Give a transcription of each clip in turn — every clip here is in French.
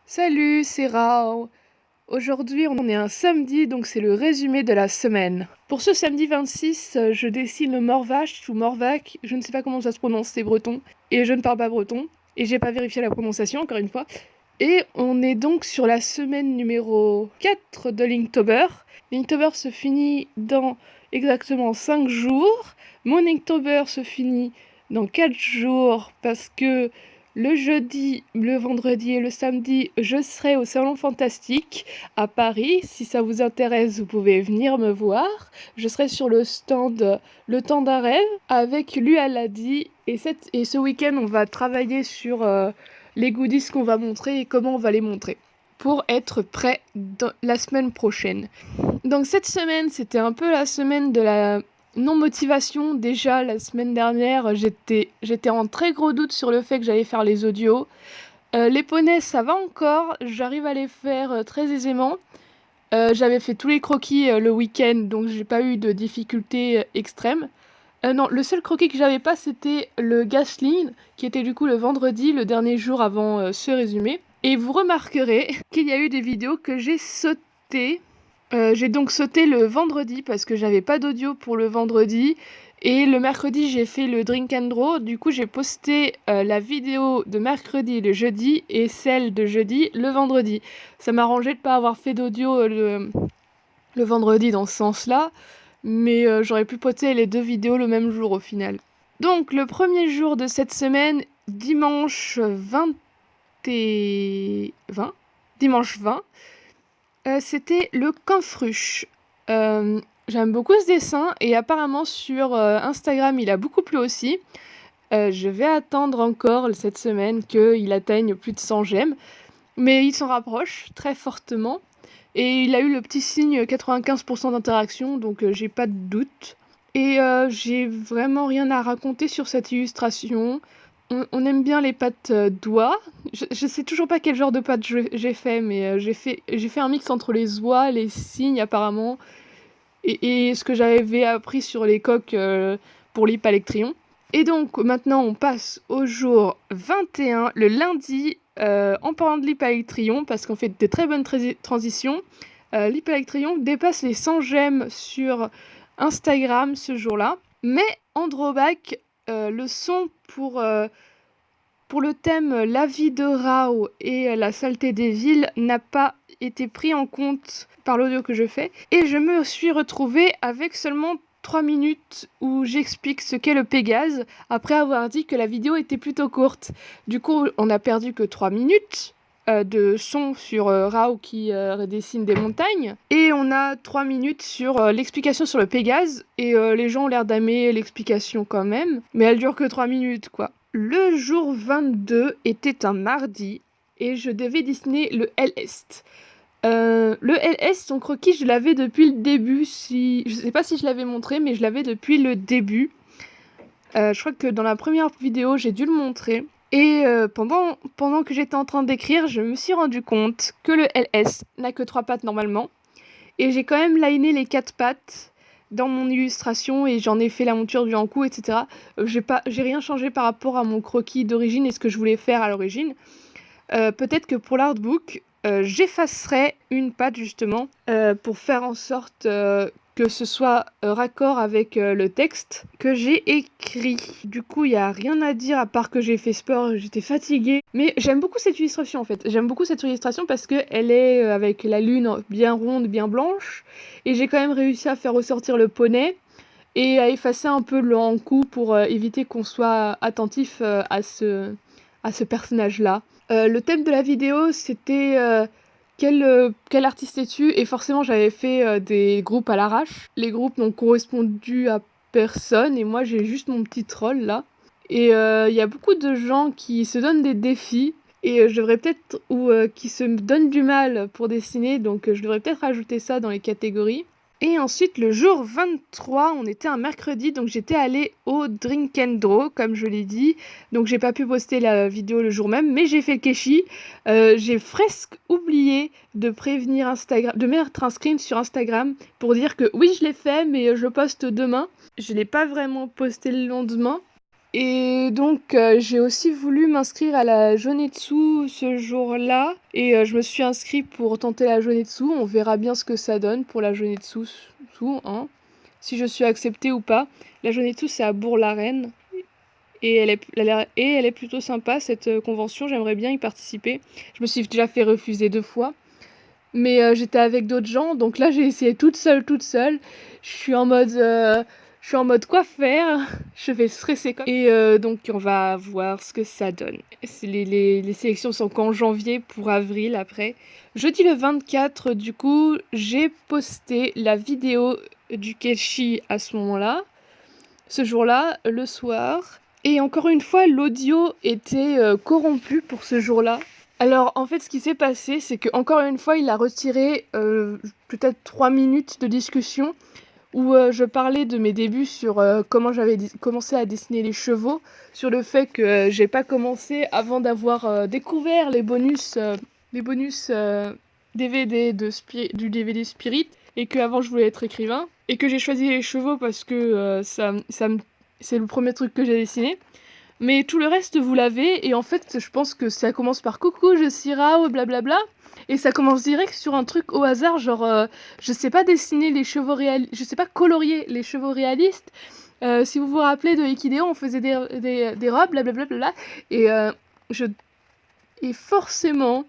Salut, c'est Rao. Aujourd'hui, on est un samedi, donc c'est le résumé de la semaine. Pour ce samedi 26, je dessine le Morvash ou Morvac, je ne sais pas comment ça se prononce, c'est breton, et je ne parle pas breton, et j'ai pas vérifié la prononciation encore une fois. Et on est donc sur la semaine numéro 4 de Linktober. Linktober se finit dans exactement 5 jours. Mon Linktober se finit dans 4 jours parce que le jeudi, le vendredi et le samedi, je serai au Salon Fantastique à Paris. Si ça vous intéresse, vous pouvez venir me voir. Je serai sur le stand Le Temps d'un rêve avec Lualadi. Et ce week-end, on va travailler sur les goodies qu'on va montrer et comment on va les montrer pour être prêt la semaine prochaine. Donc cette semaine, c'était un peu la semaine de la non-motivation. Déjà, la semaine dernière, j'étais en très gros doute sur le fait que j'allais faire les audios. Les poneys, ça va encore, j'arrive à les faire très aisément. J'avais fait tous les croquis le week-end, donc j'ai pas eu de difficultés extrêmes. Non, le seul croquis que j'avais pas, c'était le Gasling, qui était du coup le vendredi, le dernier jour avant ce résumé. Et vous remarquerez qu'il y a eu des vidéos que j'ai sautées. J'ai donc sauté le vendredi parce que j'avais pas d'audio pour le vendredi. Et le mercredi, j'ai fait le Drink and Draw. Du coup, j'ai posté la vidéo de mercredi le jeudi et celle de jeudi le vendredi. Ça m'arrangeait de pas avoir fait d'audio le vendredi dans ce sens-là. Mais j'aurais pu poster les deux vidéos le même jour au final. Donc, le premier jour de cette semaine, dimanche 20 dimanche 20, c'était le Canfruche. J'aime beaucoup ce dessin et apparemment sur Instagram il a beaucoup plu aussi. Je vais attendre encore cette semaine qu'il atteigne plus de 100 j'aime, mais il s'en rapproche très fortement. Et il a eu le petit signe 95% d'interaction, donc j'ai pas de doute. Et j'ai vraiment rien à raconter sur cette illustration. On aime bien les pattes d'oie. Je sais toujours pas quel genre de pattes j'ai fait, mais j'ai fait un mix entre les oies, les cygnes apparemment, et ce que j'avais appris sur les coques pour l'Hypalectrion. Et donc maintenant on passe au jour 21, le lundi, en parlant de l'Hypalectrion, parce qu'on fait de très bonnes transitions. L'Hypalectrion dépasse les 100 j'aime sur Instagram ce jour-là. Mais en drawback, le son pour le thème La vie de Rao et la saleté des villes n'a pas été pris en compte par l'audio que je fais. Et je me suis retrouvée avec seulement 3 minutes où j'explique ce qu'est le Pégase, après avoir dit que la vidéo était plutôt courte. Du coup, on n'a perdu que 3 minutes de son sur Rao qui redessine des montagnes. Et on a 3 minutes sur l'explication sur le Pégase. Et les gens ont l'air d'aimer l'explication quand même. Mais elle dure que 3 minutes, quoi. Le jour 22 était un mardi et je devais dessiner le LS. Le LS, son croquis, je l'avais depuis le début. Je sais pas si je l'avais montré, mais je l'avais depuis le début. Je crois que dans la première vidéo, j'ai dû le montrer. Et pendant que j'étais en train d'écrire, je me suis rendu compte que le LS n'a que 3 pattes normalement. Et j'ai quand même liné les 4 pattes dans mon illustration et j'en ai fait la monture du en-coup, etc. J'ai rien changé par rapport à mon croquis d'origine et ce que je voulais faire à l'origine. Peut-être que pour l'artbook, j'effacerai une patte justement pour faire en sorte que ce soit raccord avec le texte que j'ai écrit. Du coup, il n'y a rien à dire à part que j'ai fait sport, j'étais fatiguée. Mais j'aime beaucoup cette illustration en fait. J'aime beaucoup cette illustration parce qu'elle est avec la lune bien ronde, bien blanche. Et j'ai quand même réussi à faire ressortir le poney et à effacer un peu le en-coup pour éviter qu'on soit attentif à ce personnage-là. Le thème de la vidéo, c'était quel artiste es-tu? Et forcément, j'avais fait des groupes à l'arrache. Les groupes n'ont correspondu à personne, et moi, j'ai juste mon petit troll, là. Et il y a beaucoup de gens qui se donnent des défis, et je devrais peut-être... ou qui se donnent du mal pour dessiner, donc je devrais peut-être rajouter ça dans les catégories. Et ensuite, le jour 23, on était un mercredi, donc j'étais allée au Drink and Draw, comme je l'ai dit. Donc j'ai pas pu poster la vidéo le jour même, mais j'ai fait le keshi. J'ai presque oublié de prévenir Instagram, de mettre un screen sur Instagram pour dire que oui, je l'ai fait, mais je poste demain. Je l'ai pas vraiment posté le lendemain. Et donc j'ai aussi voulu m'inscrire à la Jonetsu ce jour-là et je me suis inscrite pour tenter la Jonetsu. On verra bien ce que ça donne pour la Jonetsu, hein, si je suis acceptée ou pas. La Jonetsu, c'est à Bourg-la-Reine et elle est plutôt sympa cette convention, j'aimerais bien y participer. Je me suis déjà fait refuser 2 fois, mais j'étais avec d'autres gens, donc là j'ai essayé toute seule. Je suis en mode quoi faire? Je vais stresser quoi. Et donc on va voir ce que ça donne. Les sélections sont qu'en janvier pour avril après. Jeudi le 24, du coup, j'ai posté la vidéo du Keshi à ce moment-là, ce jour-là, le soir. Et encore une fois, l'audio était corrompu pour ce jour-là. Alors en fait ce qui s'est passé c'est que encore une fois il a retiré peut-être 3 minutes de discussion où je parlais de mes débuts sur comment j'avais commencé à dessiner les chevaux, sur le fait que j'ai pas commencé avant d'avoir découvert les bonus DVD du DVD Spirit, et que avant je voulais être écrivain, et que j'ai choisi les chevaux parce que c'est le premier truc que j'ai dessiné. Mais tout le reste, vous l'avez, et en fait, je pense que ça commence par coucou, je suis Rao, blablabla. Et ça commence direct sur un truc au hasard, genre, je sais pas dessiner les chevaux réalistes, je sais pas colorier les chevaux réalistes. Si vous vous rappelez de Equideo, on faisait des robes, blablabla. Et, je... et forcément,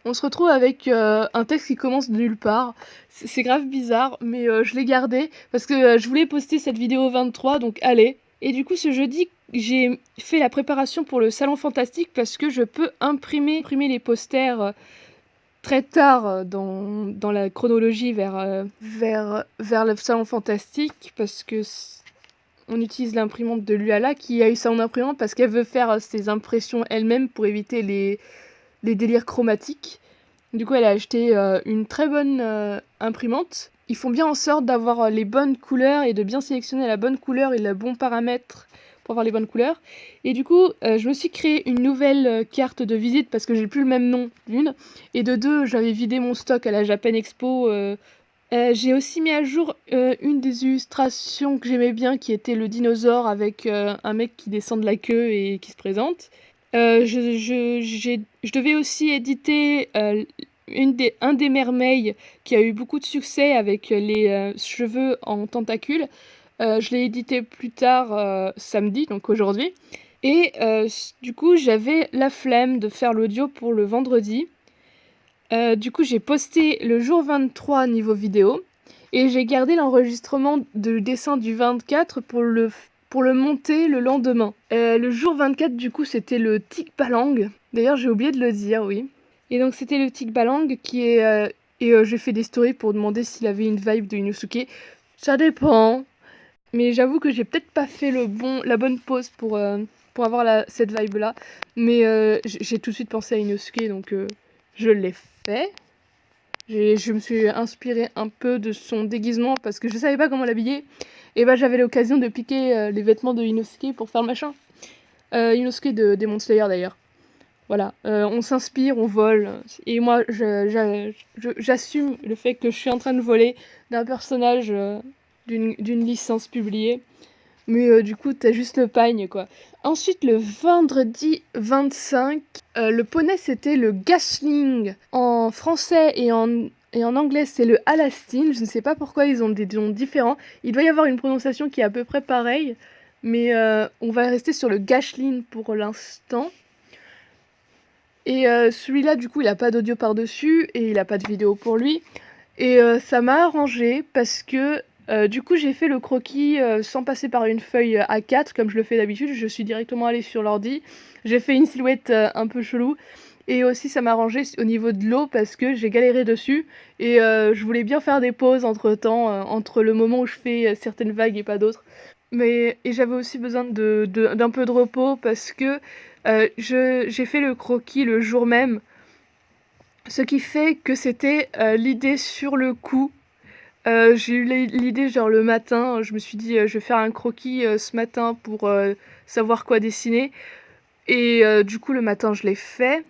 on se retrouve avec un texte qui commence de nulle part. C'est grave bizarre, mais je l'ai gardé parce que je voulais poster cette vidéo 23, donc allez. Et du coup, ce jeudi, j'ai fait la préparation pour le Salon Fantastique parce que je peux imprimer les posters très tard dans la chronologie vers le Salon Fantastique, parce que on utilise l'imprimante de Luala qui a eu son imprimante parce qu'elle veut faire ses impressions elle-même pour éviter les délires chromatiques. Du coup, elle a acheté une très bonne imprimante. Ils font bien en sorte d'avoir les bonnes couleurs et de bien sélectionner la bonne couleur et le bon paramètre pour avoir les bonnes couleurs. Et du coup, je me suis créé une nouvelle carte de visite parce que j'ai plus le même nom d'une. Et de deux, j'avais vidé mon stock à la Japan Expo. J'ai aussi mis à jour une des illustrations que j'aimais bien, qui était le dinosaure avec un mec qui descend de la queue et qui se présente. Je devais aussi éditer un des merveilles qui a eu beaucoup de succès avec les cheveux en tentacules. Je l'ai édité plus tard samedi, donc aujourd'hui. Et du coup, j'avais la flemme de faire l'audio pour le vendredi. Du coup, j'ai posté le jour 23 niveau vidéo. Et j'ai gardé l'enregistrement de dessin du 24 pour le monter le lendemain. Le jour 24, du coup, c'était le Tikbalang. D'ailleurs, j'ai oublié de le dire, oui. Et donc, c'était le Tikbalang qui est... j'ai fait des stories pour demander s'il avait une vibe de Inosuke. Ça dépend. Mais j'avoue que j'ai peut-être pas fait la bonne pause pour avoir cette vibe-là. Mais j'ai tout de suite pensé à Inosuke, donc je l'ai fait. Je me suis inspirée un peu de son déguisement parce que je savais pas comment l'habiller. Et bah j'avais l'occasion de piquer les vêtements de Inosuke pour faire le machin. Inosuke de Demon Slayer d'ailleurs. Voilà, on s'inspire, on vole. Et moi, j'assume le fait que je suis en train de voler d'un personnage d'une licence publiée. Mais du coup, t'as juste le pagne, quoi. Ensuite, le vendredi 25, le poney, c'était le Gashling. En français et en anglais, c'est le Alastin. Je ne sais pas pourquoi ils ont des noms différents. Il doit y avoir une prononciation qui est à peu près pareille. Mais on va rester sur le Gashling pour l'instant. Et celui-là, du coup, il n'a pas d'audio par-dessus et il n'a pas de vidéo pour lui. Et ça m'a arrangé parce que du coup, j'ai fait le croquis sans passer par une feuille A4 comme je le fais d'habitude. Je suis directement allée sur l'ordi. J'ai fait une silhouette un peu chelou. Et aussi, ça m'a arrangé au niveau de l'eau parce que j'ai galéré dessus. Et je voulais bien faire des pauses entre-temps, entre le moment où je fais certaines vagues et pas d'autres. Et j'avais aussi besoin d'un peu de repos parce que j'ai fait le croquis le jour même. Ce qui fait que c'était l'idée sur le coup. J'ai eu l'idée genre le matin, je me suis dit je vais faire un croquis ce matin pour savoir quoi dessiner. Et du coup le matin je l'ai fait.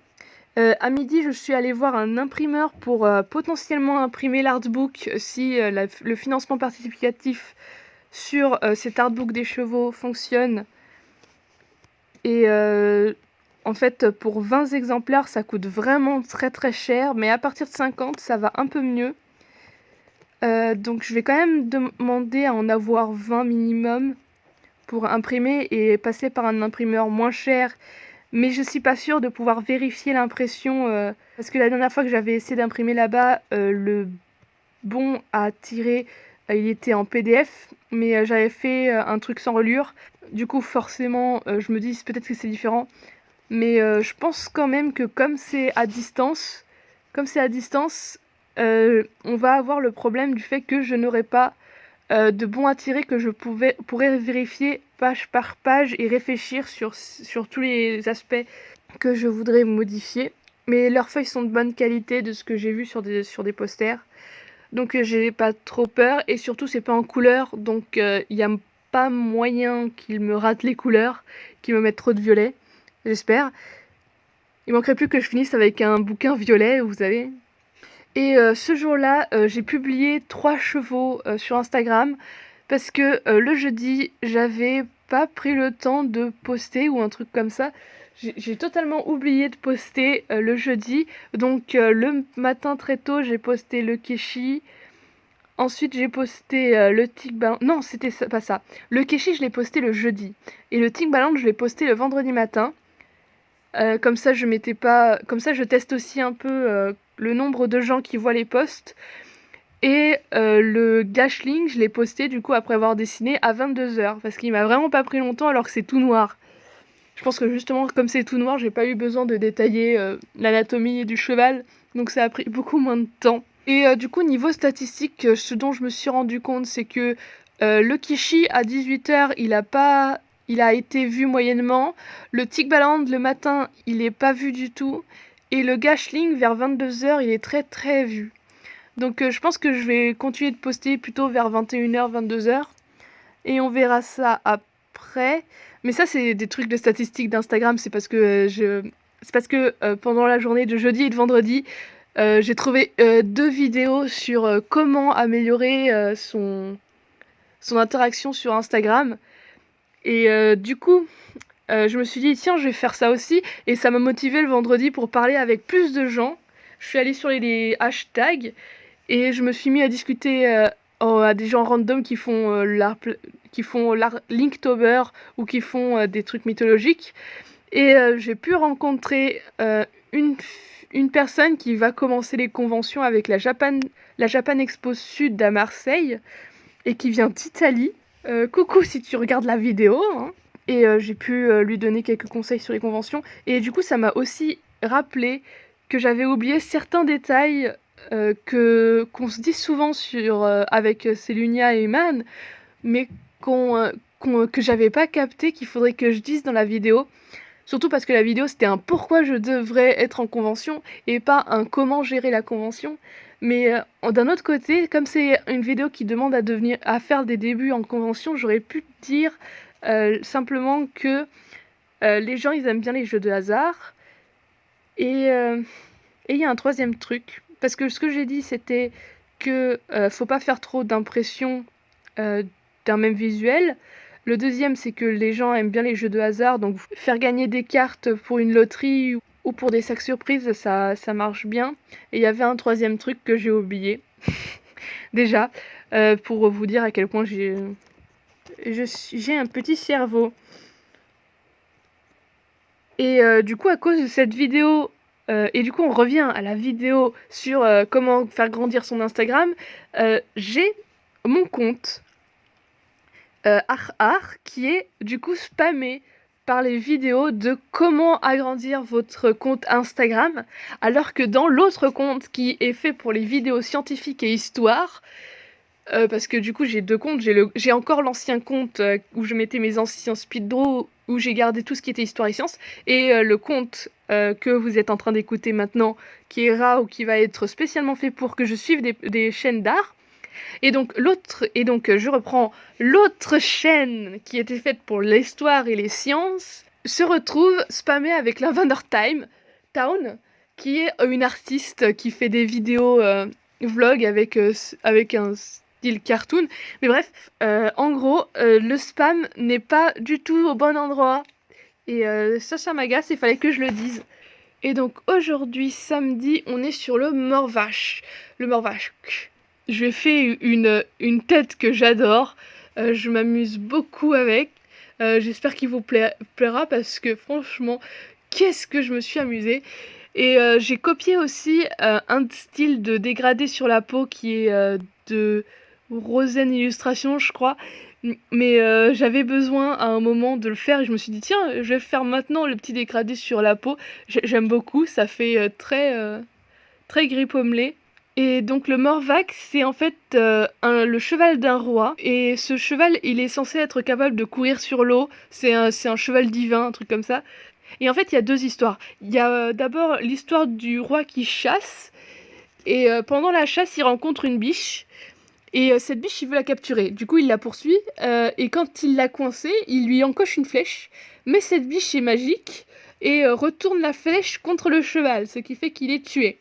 À midi je suis allée voir un imprimeur pour potentiellement imprimer l'artbook si le financement participatif sur cet artbook des chevaux fonctionne. Et en fait, pour 20 exemplaires, ça coûte vraiment très très cher, mais à partir de 50, ça va un peu mieux. Donc je vais quand même demander à en avoir 20 minimum pour imprimer et passer par un imprimeur moins cher. Mais je suis pas sûre de pouvoir vérifier l'impression parce que la dernière fois que j'avais essayé d'imprimer là-bas, le bon à tirer, il était en PDF, mais j'avais fait un truc sans relure. Du coup, forcément, je me dis peut-être que c'est différent. Mais je pense quand même que comme c'est à distance, on va avoir le problème du fait que je n'aurai pas de bons à tirer que je pourrais vérifier page par page et réfléchir sur tous les aspects que je voudrais modifier. Mais leurs feuilles sont de bonne qualité de ce que j'ai vu sur des posters. Donc j'ai pas trop peur et surtout c'est pas en couleur, donc il n'y a pas moyen qu'ils me ratent les couleurs, qu'ils me mettent trop de violet, j'espère. Il manquerait plus que je finisse avec un bouquin violet, vous savez. Et ce jour-là, j'ai publié 3 chevaux sur Instagram parce que le jeudi, j'avais pas pris le temps de poster ou un truc comme ça. J'ai totalement oublié de poster le jeudi. Donc le matin très tôt, j'ai posté le Keshi. Ensuite, j'ai posté le Tikbaland. Non, c'était pas ça. Le Keshi, je l'ai posté le jeudi. Et le Tikbaland, je l'ai posté le vendredi matin. Comme ça, je teste aussi un peu le nombre de gens qui voient les posts. Et le Gashling, je l'ai posté du coup après avoir dessiné à 22h. Parce qu'il m'a vraiment pas pris longtemps alors que c'est tout noir. Je pense que justement, comme c'est tout noir, j'ai pas eu besoin de détailler l'anatomie du cheval. Donc ça a pris beaucoup moins de temps. Et du coup, niveau statistique, ce dont je me suis rendu compte, c'est que le Kishi à 18h, il a été vu moyennement. Le Tikbaland le matin, il est pas vu du tout. Et le Gashling vers 22h, il est très très vu. Donc je pense que je vais continuer de poster plutôt vers 21h, 22h. Et on verra ça après. Mais ça, c'est des trucs de statistiques d'Instagram. C'est parce que pendant la journée de jeudi et de vendredi, j'ai trouvé 2 vidéos sur comment améliorer son interaction sur Instagram. Et du coup, je me suis dit, tiens, je vais faire ça aussi. Et ça m'a motivé le vendredi pour parler avec plus de gens. Je suis allée sur les hashtags et je me suis mis à discuter à des gens random qui font l'art Linktober ou qui font des trucs mythologiques. Et j'ai pu rencontrer une personne qui va commencer les conventions avec la Japan Expo Sud à Marseille et qui vient d'Italie. Coucou si tu regardes la vidéo, hein. Et j'ai pu lui donner quelques conseils sur les conventions. Et du coup, ça m'a aussi rappelé que j'avais oublié certains détails qu'on se dit souvent avec Célunia et Man, mais que j'avais pas capté, qu'il faudrait que je dise dans la vidéo. Surtout parce que la vidéo, c'était un pourquoi je devrais être en convention et pas un comment gérer la convention. Mais d'un autre côté, comme c'est une vidéo qui demande à faire des débuts en convention, j'aurais pu dire simplement que les gens, ils aiment bien les jeux de hasard. Et il y a un troisième truc. Parce que ce que j'ai dit, c'était que faut pas faire trop d'impression d'un même visuel. Le deuxième, c'est que les gens aiment bien les jeux de hasard, donc faire gagner des cartes pour une loterie ou pour des sacs surprises, ça marche bien. Et il y avait un troisième truc que j'ai oublié, déjà, pour vous dire à quel point j'ai un petit cerveau. Et du coup, à cause de cette vidéo, et du coup, on revient à la vidéo sur comment faire grandir son Instagram, j'ai mon compte qui est du coup spammé par les vidéos de comment agrandir votre compte Instagram, alors que dans l'autre compte qui est fait pour les vidéos scientifiques et histoire, parce que du coup j'ai 2 comptes, j'ai encore l'ancien compte où je mettais mes anciens speed draw, où j'ai gardé tout ce qui était histoire et sciences, et le compte que vous êtes en train d'écouter maintenant, qui est rare ou qui va être spécialement fait pour que je suive des chaînes d'art. Et donc je reprends l'autre chaîne qui était faite pour l'histoire et les sciences, se retrouve spammée avec Lavender Town, qui est une artiste qui fait des vidéos vlog avec un style cartoon. Mais bref, en gros, le spam n'est pas du tout au bon endroit. Et ça m'agace, il fallait que je le dise. Et donc aujourd'hui, samedi, on est sur le Morvash. Le Morvash. Je lui ai fait une tête que j'adore. Je m'amuse beaucoup avec. J'espère qu'il vous plaira parce que franchement, qu'est-ce que je me suis amusée. Et j'ai copié aussi un style de dégradé sur la peau qui est de Rosen Illustration, je crois. Mais j'avais besoin à un moment de le faire et je me suis dit tiens, je vais faire maintenant le petit dégradé sur la peau. J'aime beaucoup, ça fait très gris pommelé. Et donc le Morvac, c'est en fait le cheval d'un roi. Et ce cheval, il est censé être capable de courir sur l'eau. C'est un cheval divin, un truc comme ça. Et en fait, il y a deux histoires. Il y a d'abord l'histoire du roi qui chasse. Et pendant la chasse, il rencontre une biche. Et cette biche, il veut la capturer. Du coup, il la poursuit. Et quand il l'a coincée, il lui encoche une flèche. Mais cette biche est magique et retourne la flèche contre le cheval, ce qui fait qu'il est tué.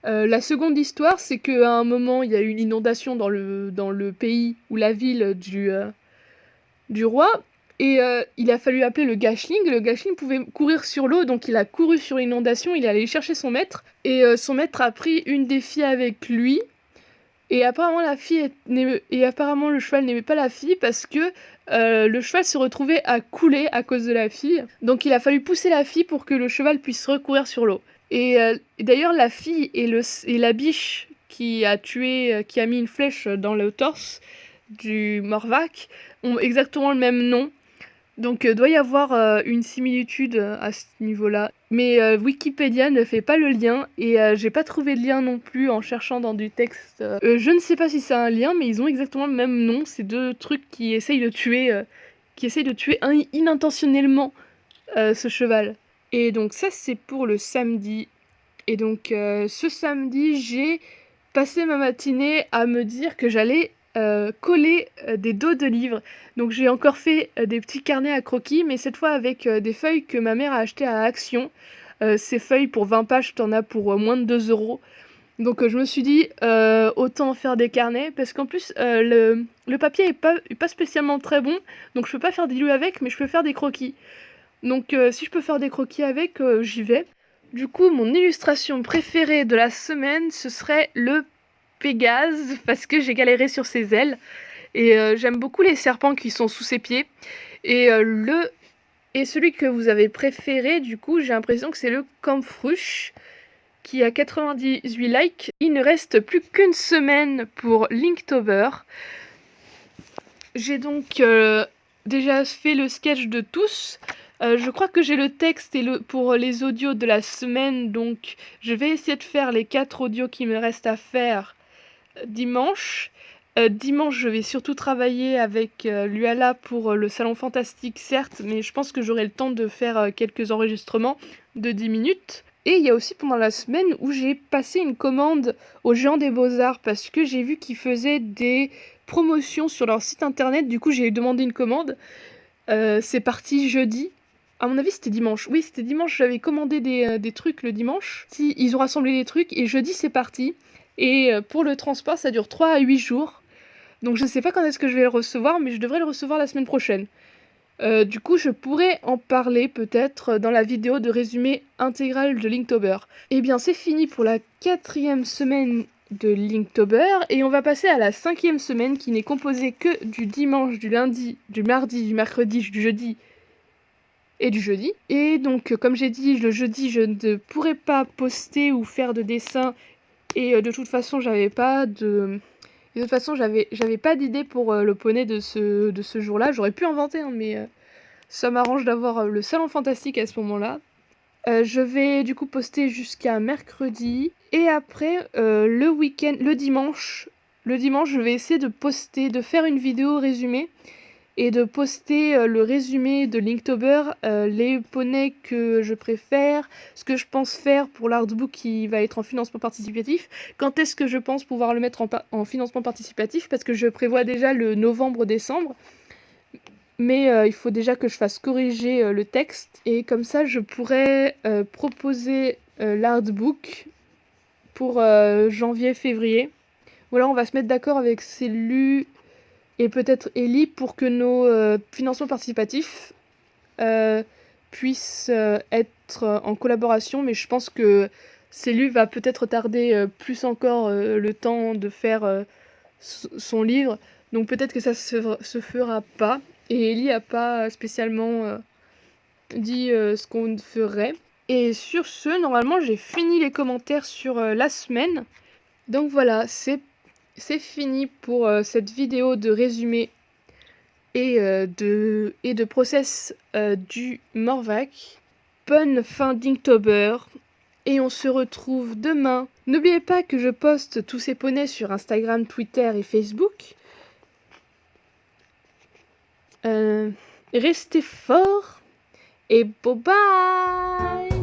La seconde histoire, c'est qu'à un moment, il y a eu une inondation dans le pays ou la ville du roi. Et il a fallu appeler le Gashling. Le Gashling pouvait courir sur l'eau, donc il a couru sur l'inondation, il est allé chercher son maître. Et son maître a pris une des filles avec lui. Et apparemment, apparemment le cheval n'aimait pas la fille parce que le cheval se retrouvait à couler à cause de la fille. Donc il a fallu pousser la fille pour que le cheval puisse recourir sur l'eau. Et d'ailleurs, la fille et la biche qui a mis une flèche dans le torse du Morvac ont exactement le même nom. Donc doit y avoir une similitude à ce niveau-là. Mais Wikipédia ne fait pas le lien et j'ai pas trouvé de lien non plus en cherchant dans du texte. Je ne sais pas si c'est un lien, mais ils ont exactement le même nom. C'est deux trucs qui essayent de tuer, inintentionnellement ce cheval. Et donc ça c'est pour le samedi. Et donc ce samedi, j'ai passé ma matinée à me dire que j'allais coller des dos de livres. Donc j'ai encore fait des petits carnets à croquis, mais cette fois avec des feuilles que ma mère a achetées à Action. Ces feuilles pour 20 pages, t'en as pour moins de 2 euros. Donc je me suis dit, autant faire des carnets, parce qu'en plus le papier est pas spécialement très bon, donc je peux pas faire des livres avec, mais je peux faire des croquis. Donc si je peux faire des croquis avec, j'y vais. Du coup, mon illustration préférée de la semaine, ce serait le Pégase, parce que j'ai galéré sur ses ailes. Et j'aime beaucoup les serpents qui sont sous ses pieds. Et celui que vous avez préféré, du coup, j'ai l'impression que c'est le Kampfrush, qui a 98 likes. Il ne reste plus qu'une semaine pour Linktober. J'ai donc déjà fait le sketch de tous. Je crois que j'ai le texte pour les audios de la semaine, donc je vais essayer de faire les 4 audios qui me restent à faire dimanche. Dimanche, je vais surtout travailler avec Luala pour le Salon Fantastique, certes, mais je pense que j'aurai le temps de faire quelques enregistrements de 10 minutes. Et il y a aussi pendant la semaine où j'ai passé une commande aux Géants des Beaux-Arts parce que j'ai vu qu'ils faisaient des promotions sur leur site internet. Du coup, j'ai demandé une commande. C'est parti jeudi. À mon avis, c'était dimanche. Oui, c'était dimanche. J'avais commandé des trucs le dimanche. Si, ils ont rassemblé les trucs et jeudi, c'est parti. Et pour le transport, ça dure 3 à 8 jours. Donc je sais pas quand est-ce que je vais le recevoir, mais je devrais le recevoir la semaine prochaine. Du coup, je pourrais en parler peut-être dans la vidéo de résumé intégral de Linktober. Eh bien, c'est fini pour la 4e semaine de Linktober, et on va passer à la 5e semaine qui n'est composée que du dimanche, du lundi, du mardi, du mercredi, du jeudi et du jeudi. Et donc, comme j'ai dit, le jeudi, je ne pourrais pas poster ou faire de dessin, et de toute façon, j'avais pas d'idée pour le poney de ce jour-là. J'aurais pu inventer, hein, mais ça m'arrange d'avoir le salon fantastique à ce moment-là. Je vais du coup poster jusqu'à mercredi. Et après, le dimanche, je vais essayer de faire une vidéo résumée et de poster le résumé de Linktober, les poneys que je préfère, ce que je pense faire pour l'artbook qui va être en financement participatif, quand est-ce que je pense pouvoir le mettre en financement participatif, parce que je prévois déjà le novembre-décembre, mais il faut déjà que je fasse corriger le texte, et comme ça je pourrais proposer l'artbook pour janvier-février. Voilà, on va se mettre d'accord avec Célu et peut-être Ellie pour que nos financements participatifs puisse être en collaboration, mais je pense que Célu va peut-être tarder plus encore le temps de faire son livre, donc peut-être que ça se fera pas. Et Ellie a pas spécialement dit ce qu'on ferait. Et sur ce, normalement, j'ai fini les commentaires sur la semaine. Donc voilà, c'est fini pour cette vidéo de résumé et de process du Morvac. Bonne fin d'Inktober et on se retrouve demain. N'oubliez pas que je poste tous ces poneys sur Instagram, Twitter et Facebook. Restez forts et bye bye.